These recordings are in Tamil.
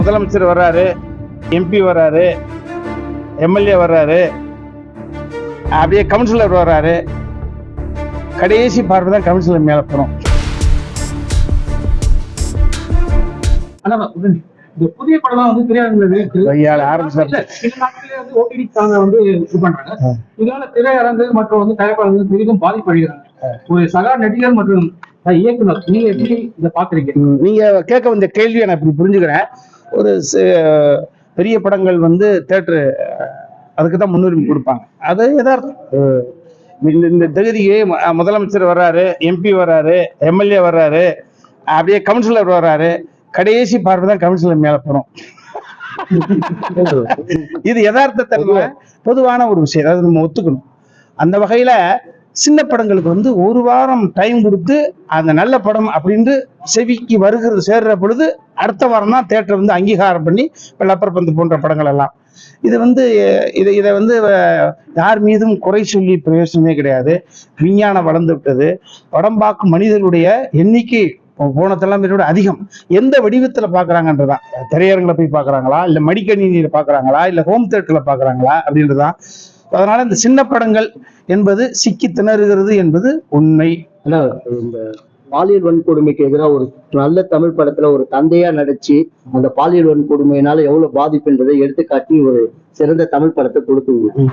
முதலமைச்சர் வர்றாரு, எம்பி வர்றாரு, எம்எல்ஏ வர்றாரு, அப்படியே கவுன்சிலர் வர்றாரு. கடைசி பார்வை தான் கவுன்சிலர் மேல போறோம். இந்த புதிய படம் வந்து திரையரங்குல ஆரம்பிச்சாங்க. இதனால திரையரங்கு மற்றும் வந்து தயாரிப்பாளர்கள் பெரிதும் பாதிப்படைகிறாங்க. ஒரு சகா நடிகர் மற்றும் இயக்குனர், நீங்க எப்படி இதை பாக்குறீங்க? நீங்க கேட்க வந்த கேள்வியை நான் இப்படி புரிஞ்சுக்கிறேன். ஒரு பெரிய படங்கள் வந்து தியேட்டர் அதுக்கு தான் முன்னுரிமை கொடுப்பாங்க. அது யதார்த்தம். இந்த தொகுதிக்கு முதலமைச்சர் வர்றாரு, எம்பி வர்றாரு, எம்எல்ஏ வர்றாரு, அப்படியே கவுன்சிலர் வர்றாரு. கடைசி பார்வை தான் கவுன்சிலர் மேல போறோம். இது யதார்த்த தன்மை, பொதுவான ஒரு விஷயம். அதாவது நம்ம ஒத்துக்கணும். அந்த வகையில சின்ன படங்களுக்கு வந்து ஒரு வாரம் டைம் கொடுத்து அந்த நல்ல படம் அப்படின்னு செவிக்கு வருகிறது சேர்ற பொழுது அடுத்த வாரம் தான் தியேட்டர் வந்து அங்கீகாரம் பண்ணி லப்பர்பந்து போன்ற படங்கள் எல்லாம். இது வந்து இதை வந்து யார் மீதும் குறை சொல்லி பிரயோஜனமே கிடையாது. விஞ்ஞானம் வளர்ந்து விட்டது. படம் பார்க்கும் மனிதர்களுடைய எண்ணிக்கை போன தலைமுறையோட அதிகம். எந்த வடிவத்துல பாக்குறாங்கன்றதான். திரையரங்குல போய் பாக்குறாங்களா, இல்ல மடிக்கணினியில பாக்குறாங்களா, இல்ல ஹோம் தியேட்டர்ல பாக்குறாங்களா அப்படின்றதான். அதனால இந்த சின்ன படங்கள் என்பது சிக்கி திணறுகிறது என்பது உண்மை. இந்த பாலியல் வன்கொடுமைக்கு எதிராக ஒரு நல்ல தமிழ் படத்துல ஒரு தந்தையா நடிச்சு அந்த பாலியல் வன்கொடுமையினால எவ்வளவு பாதிப்புன்றதை எடுத்துக்காட்டி ஒரு சிறந்த தமிழ் படத்தை கொடுத்துருங்க.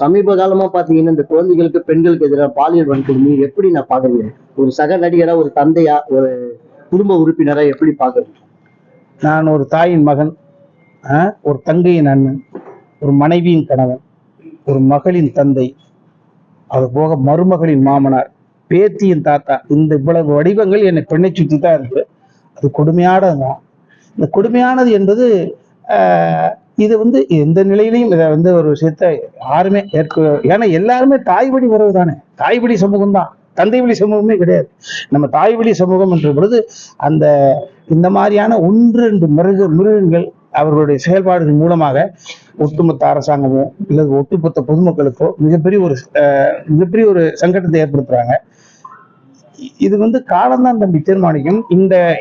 சமீப காலமா பாத்தீங்கன்னா இந்த குழந்தைகளுக்கு பெண்களுக்கு எதிராக பாலியல் வன்கொடுமை எப்படி நான் பாக்குறீங்க? ஒரு சக நடிகரா, ஒரு தந்தையா, ஒரு குடும்ப உறுப்பினரா எப்படி பாக்குறீங்க? நான் ஒரு தாயின் மகன், ஒரு தங்கையின் அண்ணன், ஒரு மனைவியின் கணவன், ஒரு மகளின் தந்தை, அது போக மருமகளின் மாமனார், பேத்தியின் தாத்தா. இந்த இவ்வளவு வடிவங்கள் என்னை பெண்ணை சுற்றி தான் இருக்கு. அது கொடுமையானதுதான். இந்த கொடுமையானது என்பது இது வந்து எந்த நிலையிலையும் இதை வந்து ஒரு விஷயத்த யாருமே ஏன்னா எல்லாருமே தாய் வழி உறவு தானே. தாய் வழி சமூகம் தான், தந்தை வழி சமூகமே கிடையாது. நம்ம தாய் வழி சமூகம் என்ற பொழுது அந்த இந்த மாதிரியான 1-2 மிருகங்கள் அவர்களுடைய செயல்பாடுகள் மூலமாக ஒட்டுமொத்த அரசாங்கமோ இல்லது ஒட்டுமொத்த பொதுமக்களுக்கோ மிகப்பெரிய ஒரு சங்கடத்தை ஏற்படுத்துறாங்க. இது வந்து காலம்தான் தம்பி தீர்மானிக்கும்.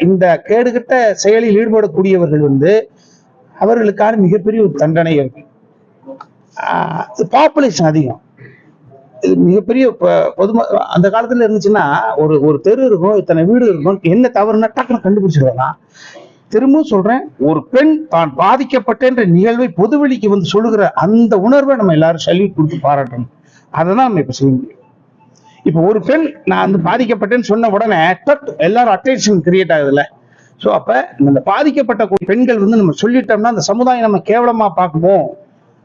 இந்த கேடுகட்ட செயலில் ஈடுபடக்கூடியவர்கள் வந்து அவர்களுக்கான மிகப்பெரிய ஒரு தண்டனை இருக்கு. பாப்புலேஷன் அதிகம், மிகப்பெரிய அந்த காலத்துல இருந்துச்சுன்னா ஒரு தெரு இருக்கும், இத்தனை வீடு இருக்கும், என்ன தவறுனா டக்குன்னு கண்டுபிடிச்சிருவாங்க. திரும்பவும் சொல்றேன், ஒரு பெண் தான் பாதிக்கப்பட்ட நிகழ்வை பொதுவெளிக்கு வந்து சொல்லுகிற அந்த உணர்வை நம்ம எல்லாரும் சல்யூட் கொடுத்து பாராட்டணும். அதைதான் நம்ம இப்ப செய்ய முடியும். இப்ப ஒரு பெண் நான் வந்து பாதிக்கப்பட்டேன்னு சொன்ன உடனே எல்லாரும் அட்டென்ஷன் கிரியேட் ஆகுதுல்ல. ஸோ அப்ப இந்த பாதிக்கப்பட்ட பெண்கள் வந்து நம்ம சொல்லிட்டோம்னா அந்த சமுதாயம் நம்ம கேவலமா பார்க்குமோ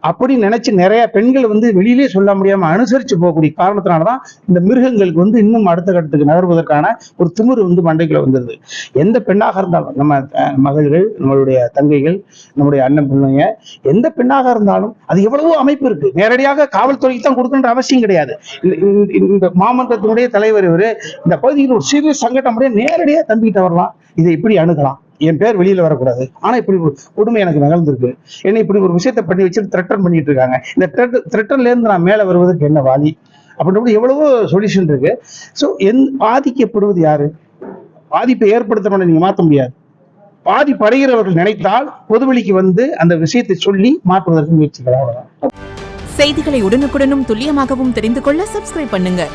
அப்படின்னு நினைச்சு நிறைய பெண்கள் வந்து வெளியிலே சொல்ல முடியாம அனுசரிச்சு போகக்கூடிய காரணத்தினாலதான் இந்த மிருகங்களுக்கு வந்து இன்னும் அடுத்த கட்டத்துக்கு நகர்வதற்கான ஒரு திமிரு வந்து மண்டைக்குள்ள வந்துருது. எந்த பெண்ணாக இருந்தாலும், நம்ம மகள்கள், நம்மளுடைய தங்கைகள், நம்முடைய அண்ணன் பிள்ளைங்க, எந்த பெண்ணாக இருந்தாலும் அது எவ்வளவோ அமைப்பு இருக்கு. நேரடியாக காவல்துறைக்கு தான் கொடுக்கணுன்ற அவசியம் கிடையாது. இந்த மாமன்றத்தினுடைய தலைவர் இவரு இந்த பகுதியில் ஒரு சிறிய சங்கடம் நேரடியாக தம்பிக்கிட்ட வரலாம். இதை இப்படி அணுகலாம், என் பேர் வெளியில வரக்கூடாது, ஆனா இப்படி ஒரு கொடுமை எனக்கு நிகழ்ந்திருக்கு, என்ன இப்படி ஒரு விஷயத்த பண்ணி வச்சுட்டு த்ரெட்டன் பண்ணிட்டு இருக்காங்க, இந்த த்ரெட்டன்ல இருந்து நான் மேல வருவதற்கு என்ன வாலி அப்படின்ற எவ்வளவோ சொல்யூஷன் இருக்கு. ஸோ பாதிக்கப்படுவது யாரு? பாதிப்பை ஏற்படுத்தணும்னு நீங்க மாற்ற முடியாது. பாதிப்படைகிறவர்கள் நினைத்தால் பொதுவெளிக்கு வந்து அந்த விஷயத்தை சொல்லி மாற்றுவதற்கு முயற்சிக்கலாம். செய்திகளை உடனுக்குடனும் துல்லியமாகவும் தெரிந்து கொள்ள சப்ஸ்கிரைப் பண்ணுங்க.